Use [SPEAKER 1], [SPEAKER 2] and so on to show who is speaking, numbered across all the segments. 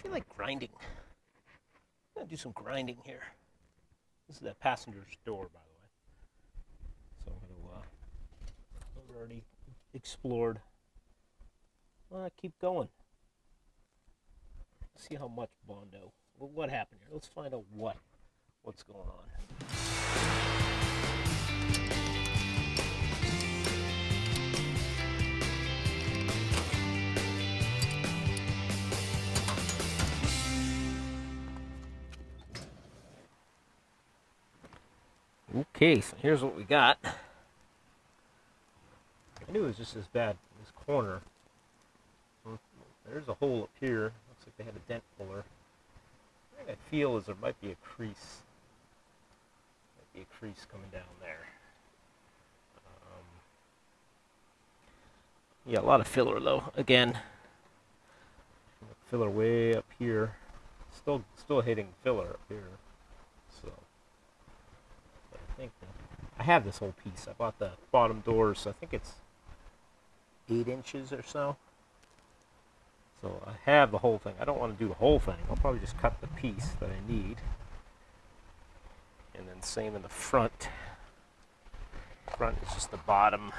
[SPEAKER 1] feel like grinding. I'm gonna do some grinding here. This is that passenger's door, by the way. So I'm gonna, I've already explored. Keep going. See how much, Bondo. Well, what happened here? Let's find out what's going on. Okay, so here's what we got. I knew it was just as bad in this corner. There's a hole up here. Looks like they had a dent puller. The thing I feel is there might be a crease. Might be a crease coming down there. Yeah, a lot of filler though. Again, filler way up here. Still hitting filler up here. So, but I think I have this whole piece. I bought the bottom doors. So I think it's 8 inches or so. So I have the whole thing. I don't want to do the whole thing. I'll probably just cut the piece that I need. And then same in the front. Front is just the bottom.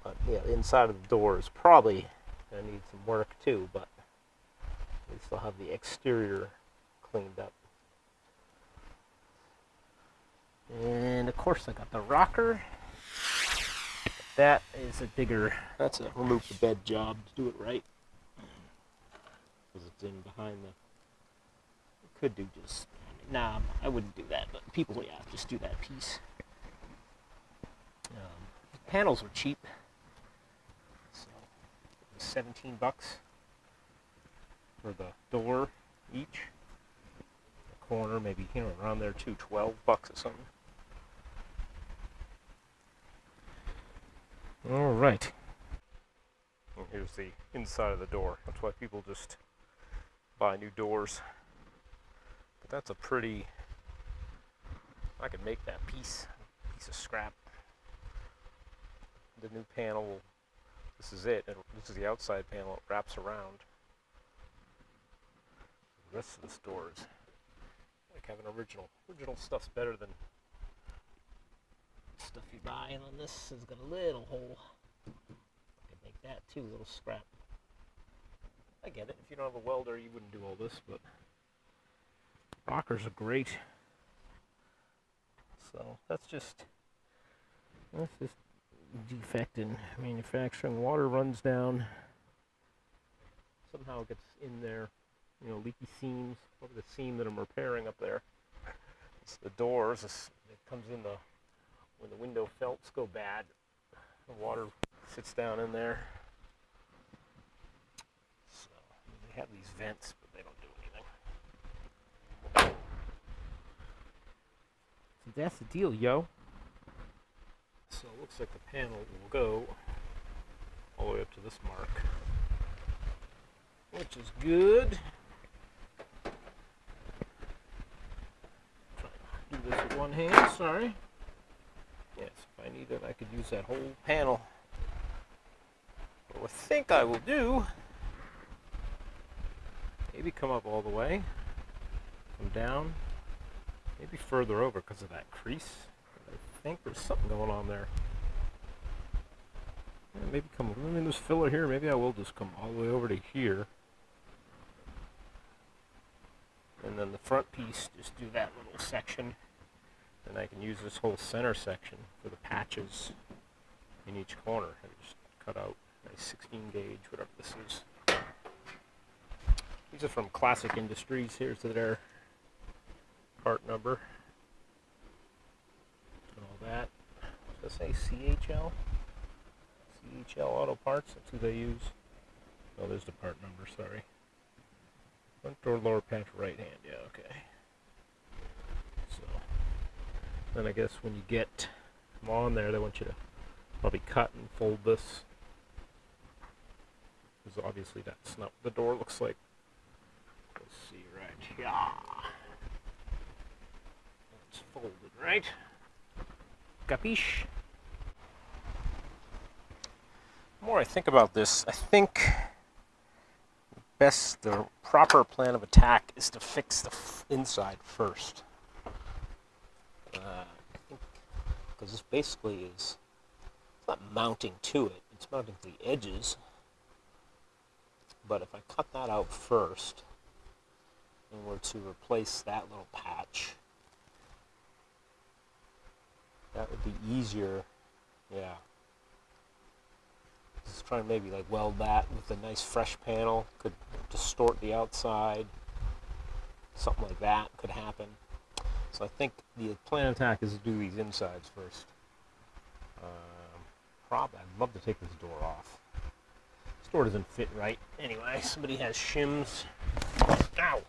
[SPEAKER 1] But yeah, the inside of the door is probably going to need some work too, but we still have the exterior cleaned up. And of course I got the rocker. That is a bigger, that's a remove the bed job to do it right. Because it's in behind the, could do just, nah, I wouldn't do that, but people, yeah, just do that piece. The panels were cheap. So, it was 17 bucks for the door each. The corner, maybe, around there too, 12 bucks or something. All right. And here's the inside of the door. That's why people just buy new doors. But that's a pretty, I could make that piece of scrap. The new panel, this is it. This is the outside panel. It wraps around. The rest of this door is like having original. Original stuff's better than stuff you buy, and then this has got a little hole. I could make that too, a little scrap. I get it. If you don't have a welder, you wouldn't do all this, but rockers are great. So that's just defect in manufacturing. Water runs down. Somehow it gets in there. Leaky seams. Probably the seam that I'm repairing up there. It's the doors. It comes in when the window felts go bad, the water sits down in there. So they have these vents, but they don't do anything. So that's the deal, yo. So it looks like the panel will go all the way up to this mark, which is good. Try to do this with one hand, sorry. Yes, if I need it, I could use that whole panel. But what I think I will do, maybe come up all the way, come down, maybe further over because of that crease. I think there's something going on there. Yeah, maybe come, there's filler here, maybe I will just come all the way over to here. And then the front piece, just do that little section. And I can use this whole center section for the patches in each corner. I just cut out a 16 gauge, whatever this is. These are from Classic Industries. Here's their part number. And all that. Does that say CHL? CHL Auto Parts, that's who they use. Oh, there's the part number, sorry. Front door, lower patch, right hand, yeah, okay. So, then I guess when you get them on there, they want you to probably cut and fold this. Because obviously that's not what the door looks like. Let's see right here. It's folded, right? Capiche? The more I think about this, I think the proper plan of attack is to fix the inside first. Because this basically is, it's not mounting to it, it's mounting to the edges. But if I cut that out first, and were to replace that little patch, that would be easier. Yeah. Just try and maybe like weld that with a nice fresh panel. Could distort the outside. Something like that could happen. So I think the plan of attack is to do these insides first. Probably, I'd love to take this door off. This door doesn't fit right. Anyway, somebody has shims. Ow!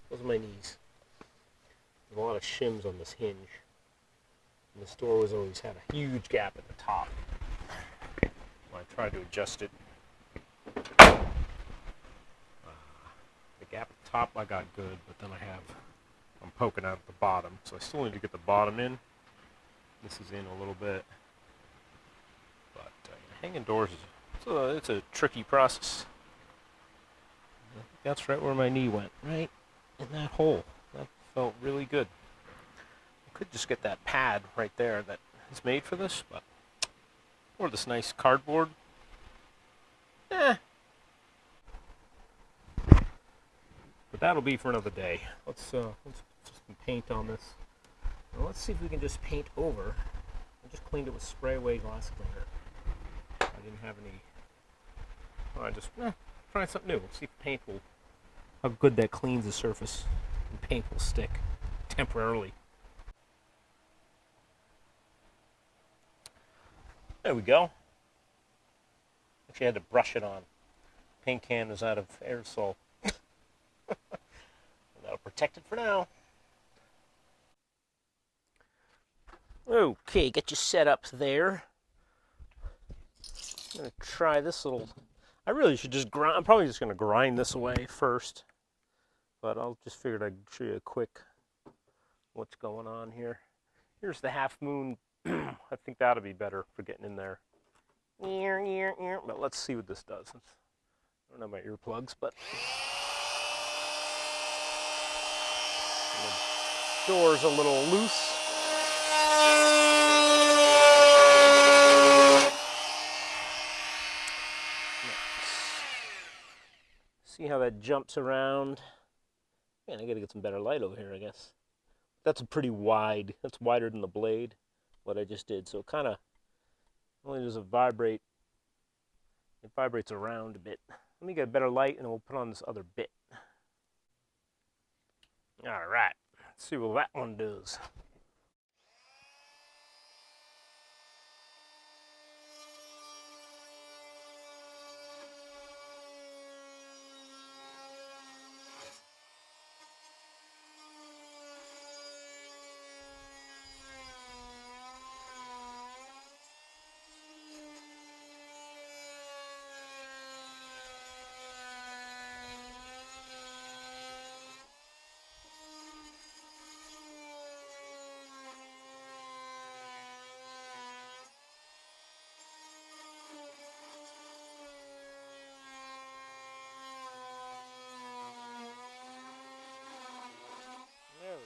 [SPEAKER 1] Those are my knees. There's a lot of shims on this hinge. And this door has always had a huge gap at the top. When I tried to adjust it, the gap at the top I got good, but then I'm poking out at the bottom, so I still need to get the bottom in. This is in a little bit, but hanging doors it's a tricky process. I think that's right where my knee went, right in that hole. That felt really good. I could just get that pad right there that is made for this, or this nice cardboard. But that'll be for another day. Let's put some paint on this. Now let's see if we can just paint over. I just cleaned it with spray away glass cleaner. I didn't have any. Well, I just try something new. See if paint will, how good that cleans the surface. And paint will stick temporarily. There we go. Actually, I had to brush it on. Paint can is out of aerosol. That'll protect it for now. Okay, get you set up there. I'm going to try this little... I really should just grind... I'm probably just going to grind this away first. But I'll just figured I'd show you a quick what's going on here. Here's the half moon. I think that'll be better for getting in there. But let's see what this does. I don't know my earplugs, but... The door's a little loose. See how that jumps around. Man, I gotta get some better light over here, I guess. That's a pretty wide, that's wider than the blade, what I just did. So it kind of, only does it vibrate, it vibrates around a bit. Let me get a better light and then we'll put on this other bit. All right, let's see what that one does. There we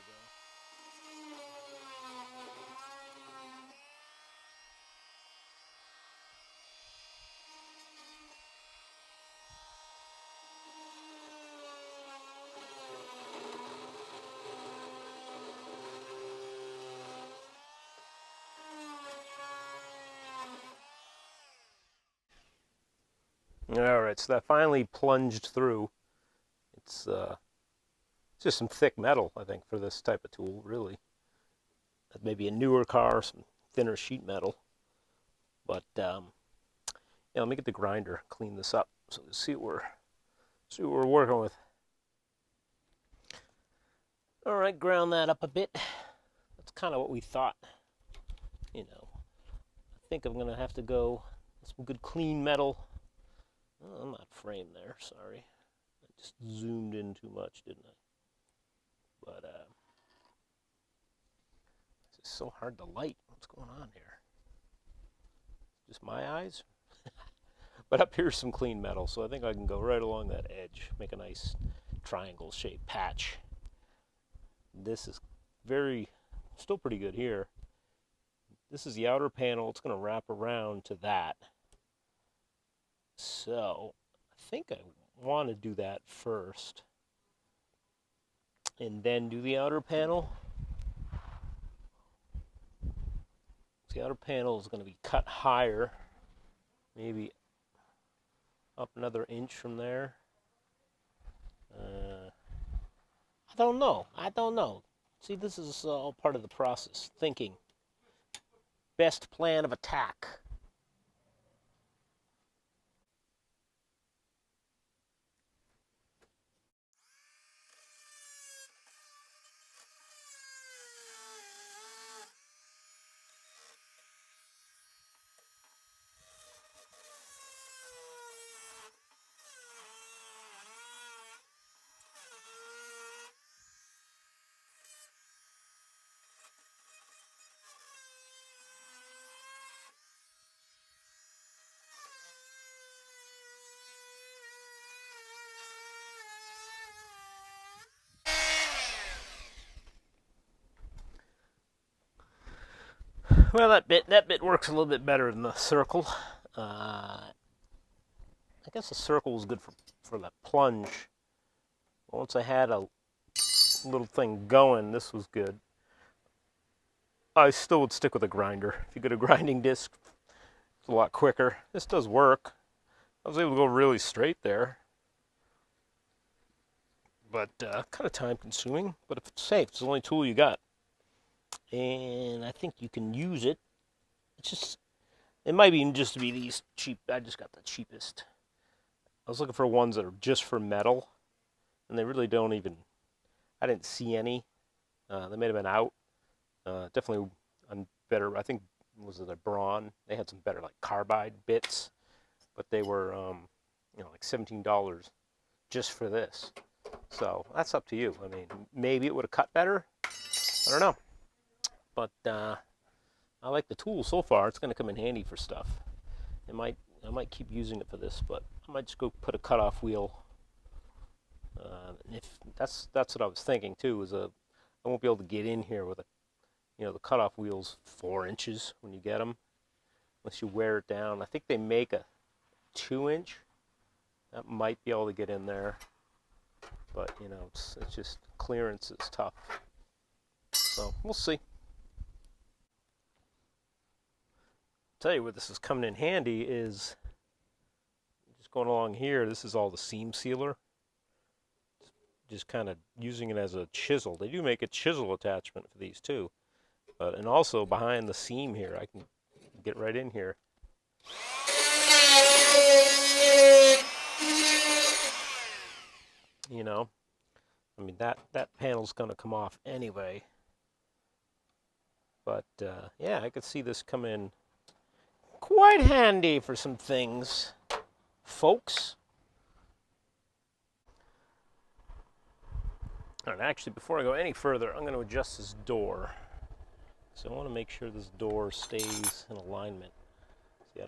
[SPEAKER 1] go. All right, so that finally plunged through. It's just some thick metal, I think, for this type of tool, really. Maybe a newer car, some thinner sheet metal. But yeah, let me get the grinder, clean this up, so see what we're working with. All right, ground that up a bit. That's kind of what we thought. You know, I think I'm gonna have to go with some good clean metal. Oh, I'm not framed there, sorry. I just zoomed in too much, didn't I? But it's so hard to light. What's going on here? Just my eyes? But up here's some clean metal, so I think I can go right along that edge, make a nice triangle-shaped patch. This is still pretty good here. This is the outer panel. It's going to wrap around to that. So I think I want to do that first, and then do the outer panel. The outer panel is going to be cut higher, maybe up another inch from there. I don't know. See, this is all part of the process. Thinking. Best plan of attack. Well, that bit works a little bit better than the circle. I guess the circle was good for that plunge. Once I had a little thing going, this was good. I still would stick with a grinder. If you get a grinding disc, it's a lot quicker. This does work. I was able to go really straight there. But kind of time consuming. But if it's safe, it's the only tool you got. And I think you can use it. It might even just be these cheap. I just got the cheapest. I was looking for ones that are just for metal, and they really don't even. I didn't see any. They may have been out. Definitely better. I think was it a Braun? They had some better like carbide bits, but they were like $17 just for this. So that's up to you. I mean, maybe it would have cut better. I don't know. But I like the tool so far. It's going to come in handy for stuff. I might keep using it for this, but I might just go put a cutoff wheel. If that's what I was thinking too. I won't be able to get in here with the cutoff wheel's 4 inches when you get them, unless you wear it down. I think they make a 2-inch. That might be able to get in there, but it's just clearance is tough. So we'll see. Tell you where this is coming in handy is just going along here. This is all the seam sealer. Just kind of using it as a chisel. They do make a chisel attachment for these too, and also behind the seam here, I can get right in here. I mean that panel's going to come off anyway. But yeah, I could see this come in quite handy for some things, folks. All right, actually, before I go any further, I'm going to adjust this door. So I want to make sure this door stays in alignment. See,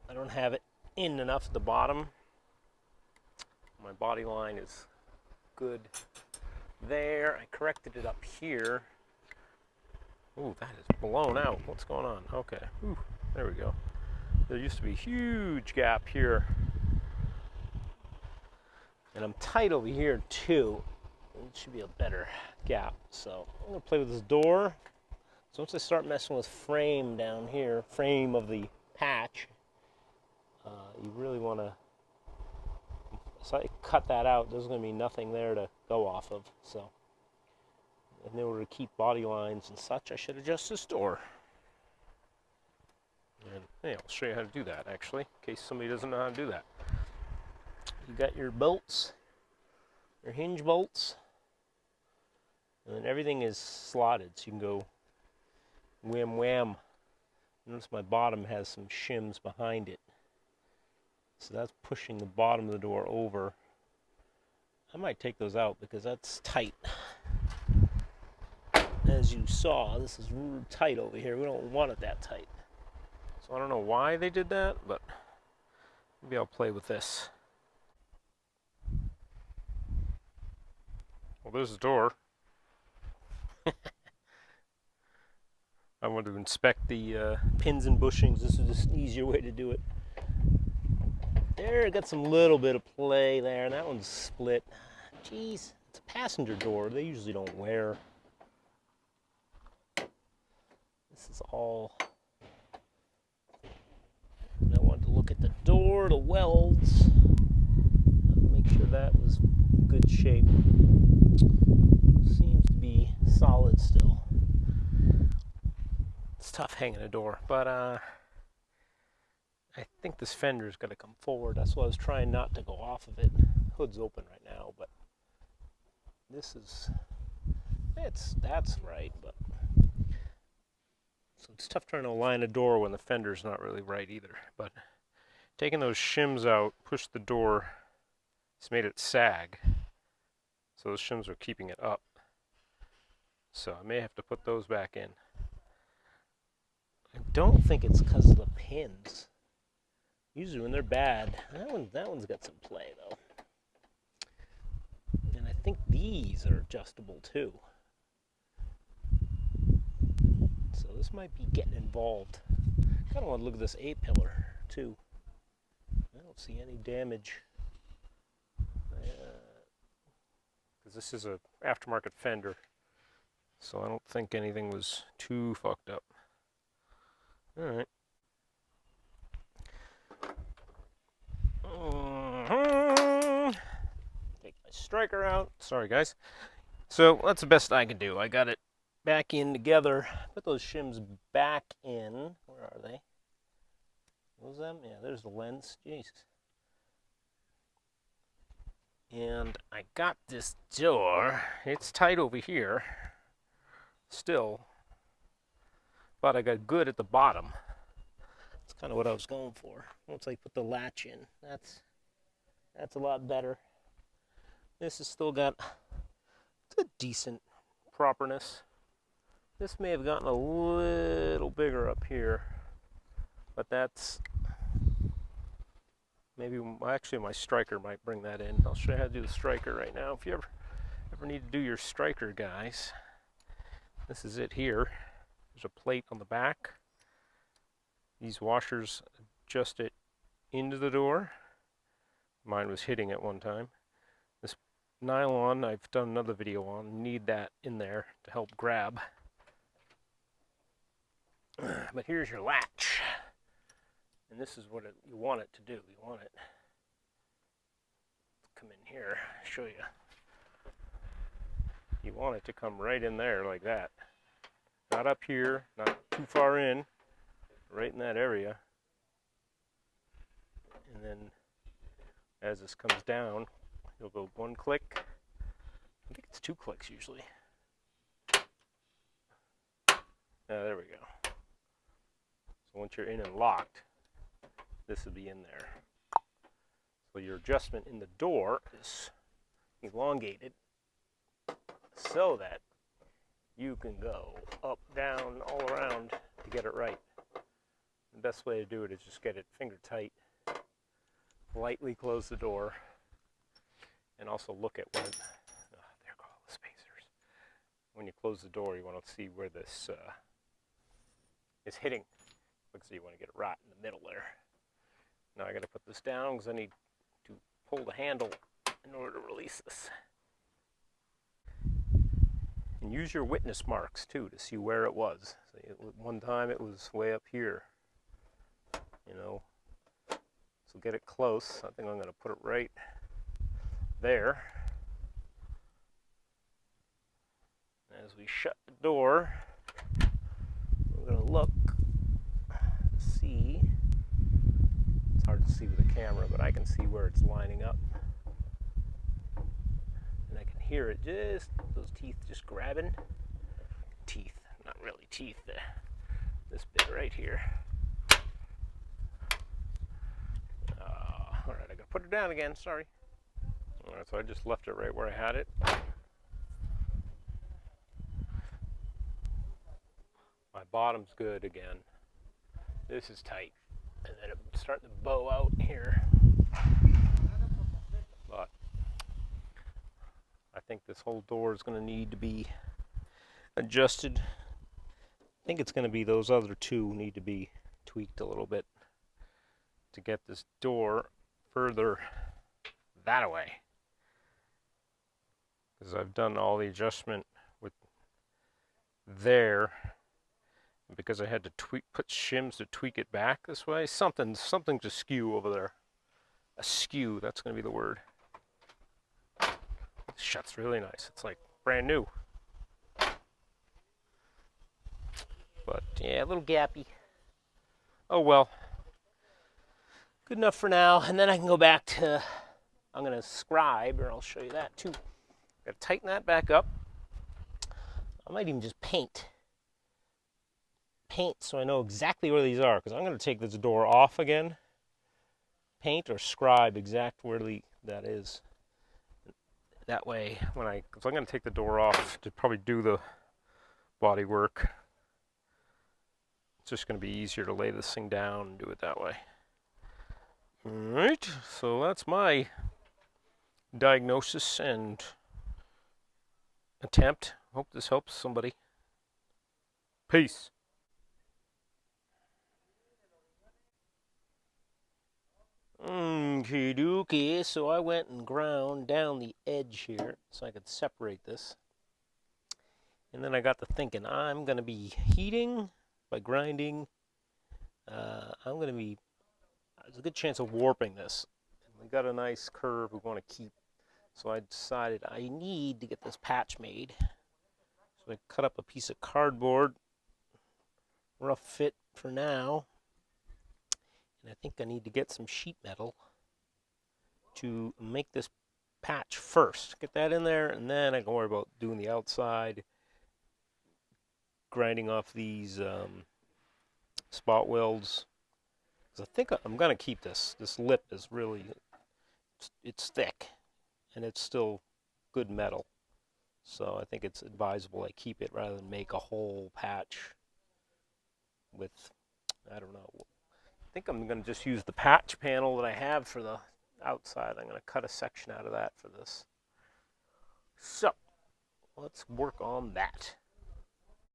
[SPEAKER 1] I don't have it in enough at the bottom. My body line is good there. I corrected it up here. Ooh, that is blown out. What's going on? Okay. Ooh, there we go. There used to be a huge gap here. And I'm tight over here too. It should be a better gap. So I'm going to play with this door. So once I start messing with frame down here, frame of the patch, you really want to, so I cut that out, there's going to be nothing there to go off of. So in order to keep body lines and such, I should adjust this door. And hey, I'll show you how to do that, actually, in case somebody doesn't know how to do that. You got your bolts, your hinge bolts, and then everything is slotted, so you can go wham wham. Notice my bottom has some shims behind it, so that's pushing the bottom of the door over. I might take those out because that's tight. As you saw, this is really tight over here. We don't want it that tight. So I don't know why they did that, but Maybe I'll play with this. Well, there's the door. I want to inspect the pins and bushings. This is just an easier way to do it. There, got some little bit of play there, and that one's split. Jeez, it's a passenger door. They usually don't wear. This is all. And I wanted to look at the door, the welds, make sure that was in good shape. Seems to be solid still. It's tough hanging a door, but I think this fender's got to come forward. That's why I was trying not to go off of it. Hood's open right now, but this is, that's right, but so it's tough trying to align a door when the fender's not really right either. But taking those shims out, pushed the door, it's made it sag. So those shims are keeping it up. So I may have to put those back in. I don't think it's because of the pins. Usually when they're bad, that one's got some play though. And I think these are adjustable too. So this might be getting involved. Kind of want to look at this A-pillar too. I don't see any damage. Because this is a aftermarket fender, so I don't think anything was too fucked up. All right. Take my striker out. Sorry, guys. So that's the best I can do. I got it back in together. Put those shims back in. Where are they? Those them? Yeah, there's the lens. Jesus. And I got this door. It's tight over here. Still. But I got good at the bottom. That's kind of what I was going for. Once I put the latch in, that's a lot better. This has still got a decent properness. This may have gotten a little bigger up here, but that's maybe, actually my striker might bring that in. I'll show you how to do the striker right now. If you ever need to do your striker, guys, this is it here. There's a plate on the back. These washers adjust it into the door. Mine was hitting it one time. This nylon, I've done another video on, need that in there to help grab. But here's your latch. And this is what you want it to do. You want it to come in here, show you. You want it to come right in there like that. Not up here, not too far in, right in that area. And then as this comes down, you'll go one click. I think it's 2 clicks usually. There we go. So once you're in and locked, this will be in there. So your adjustment in the door is elongated so that you can go up, down, all around to get it right. The best way to do it is just get it finger tight, lightly close the door, and also look at when, there go all the spacers. When you close the door, you want to see where this is hitting, because you want to get it right in the middle there. Now I got to put this down because I need to pull the handle in order to release this. And use your witness marks too to see where it was. So one time it was way up here, you know. So get it close. I think I'm going to put it right there. As we shut the door, we're going to look to see. It's hard to see with the camera, but I can see where it's lining up. And I can hear it just, those teeth just grabbing. Teeth, not really teeth, this bit right here. All right, I gotta put it down again, sorry. All right, so I just left it right where I had it. My bottom's good again. This is tight. And then it's starting to bow out here. This whole door is going to need to be adjusted. I think it's going to be those other two need to be tweaked a little bit to get this door further that way. Because I've done all the adjustment with there. Because I had to put shims to tweak it back this way. Something's askew over there. Askew, that's going to be the word. It shuts really nice. It's like brand new. But yeah, a little gappy. Oh well. Good enough for now. And then I can go back to, I'm going to scribe, or I'll show you that too. Got to tighten that back up. I might even just paint so I know exactly where these are, because I'm going to take this door off again. Paint or scribe exact where that is. That way, because I'm going to take the door off to probably do the body work. It's just going to be easier to lay this thing down and do it that way. Alright, so that's my diagnosis and attempt. Hope this helps somebody. Peace. Okie dokie, so I went and ground down the edge here so I could separate this. And then I got to thinking, I'm going to be heating by grinding. There's a good chance of warping this. We got a nice curve we want to keep. So I decided I need to get this patch made. So I cut up a piece of cardboard. Rough fit for now. And I think I need to get some sheet metal to make this patch first. Get that in there, and then I can worry about doing the outside, grinding off these spot welds. Because I think I'm going to keep this. This lip is really, it's thick, and it's still good metal. So I think it's advisable I keep it rather than make a whole patch with, I don't know. I think I'm going to just use the patch panel that I have for the outside. I'm going to cut a section out of that for this. So, let's work on that.